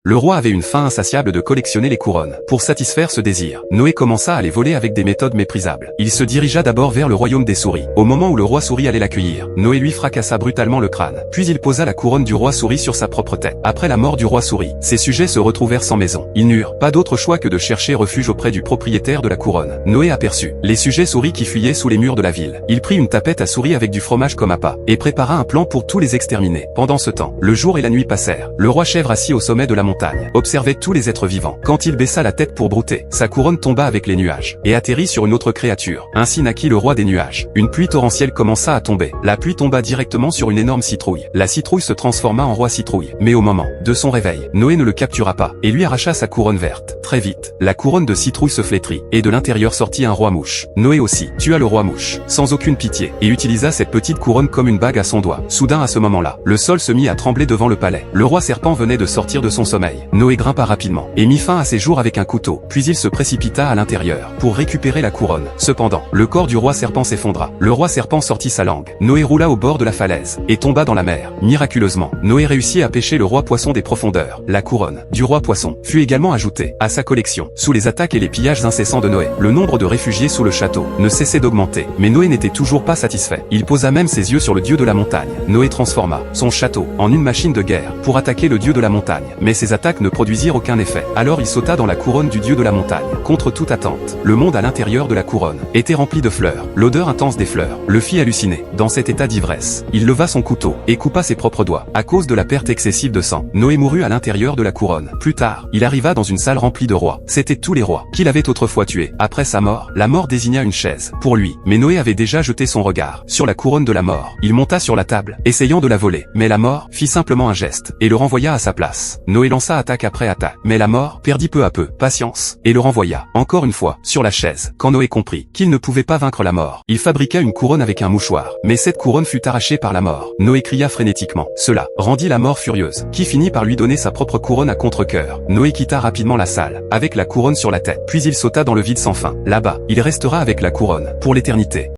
Le roi avait une faim insatiable de collectionner les couronnes. Pour satisfaire ce désir, Noé commença à les voler avec des méthodes méprisables. Il se dirigea d'abord vers le royaume des souris. Au moment où le roi souris allait l'accueillir, Noé lui fracassa brutalement le crâne. Puis il posa la couronne du roi souris sur sa propre tête. Après la mort du roi souris, ses sujets se retrouvèrent sans maison. Ils n'eurent pas d'autre choix que de chercher refuge auprès du propriétaire de la couronne. Noé aperçut les sujets souris qui fuyaient sous les murs de la ville. Il prit une tapette à souris avec du fromage comme appât, et prépara un plan pour tous les exterminer. Pendant ce temps, le jour et la nuit passèrent. Le roi chèvre assis au sommet de la montagne observait tous les êtres vivants. Quand il baissa la tête pour brouter, sa couronne tomba avec les nuages, et atterrit sur une autre créature. Ainsi naquit le roi des nuages. Une pluie torrentielle commença à tomber. La pluie tomba directement sur une énorme citrouille. La citrouille se transforma en roi citrouille. Mais au moment de son réveil, Noé ne le captura pas, et lui arracha sa couronne verte. Très vite, la couronne de citrouille se flétrit, et de l'intérieur sortit un roi mouche. Noé aussi tua le roi mouche, sans aucune pitié, et utilisa cette petite couronne comme une bague à son doigt. Soudain à ce moment-là, le sol se mit à trembler devant le palais. Le roi serpent venait de sortir de son sommeil. Noé grimpa rapidement, et mit fin à ses jours avec un couteau, puis il se précipita à l'intérieur, pour récupérer la couronne. Cependant, le corps du roi serpent s'effondra. Le roi serpent sortit sa langue. Noé roula au bord de la falaise, et tomba dans la mer. Miraculeusement, Noé réussit à pêcher le roi poisson des profondeurs. La couronne du roi poisson fut également ajoutée à sa collection. Sous les attaques et les pillages incessants de Noé, le nombre de réfugiés sous le château ne cessait d'augmenter. Mais Noé n'était toujours pas satisfait. Il posa même ses yeux sur le dieu de la montagne. Noé transforma son château en une machine de guerre pour attaquer le dieu de la montagne. Mais ses attaques ne produisirent aucun effet. Alors il sauta dans la couronne du dieu de la montagne. Contre toute attente, le monde à l'intérieur de la couronne était rempli de fleurs. L'odeur intense des fleurs le fit halluciner. Dans cet état d'ivresse, il leva son couteau et coupa ses propres doigts. À cause de la perte excessive de sang, Noé mourut à l'intérieur de la couronne. Plus tard, il arriva dans une salle remplie de rois. C'étaient tous les rois qu'il avait autrefois tués. Après sa mort, la mort désigna une chaise pour lui. Mais Noé avait déjà jeté son regard sur la couronne de la mort. Il monta sur la table, essayant de la voler. Mais la mort fit simplement un geste et le renvoya à sa place. Noé lança attaque après attaque. Mais la mort perdit peu à peu patience et le renvoya encore une fois sur la chaise. Quand Noé comprit qu'il ne pouvait pas vaincre la mort, il fabriqua une couronne avec un mouchoir. Mais cette couronne fut arrachée par la mort. Noé cria frénétiquement. Cela rendit la mort furieuse, qui finit par lui donner sa propre couronne à contre-cœur. Noé quitta rapidement la salle, avec la couronne sur la tête. Puis il sauta dans le vide sans fin. Là-bas, il restera avec la couronne pour l'éternité.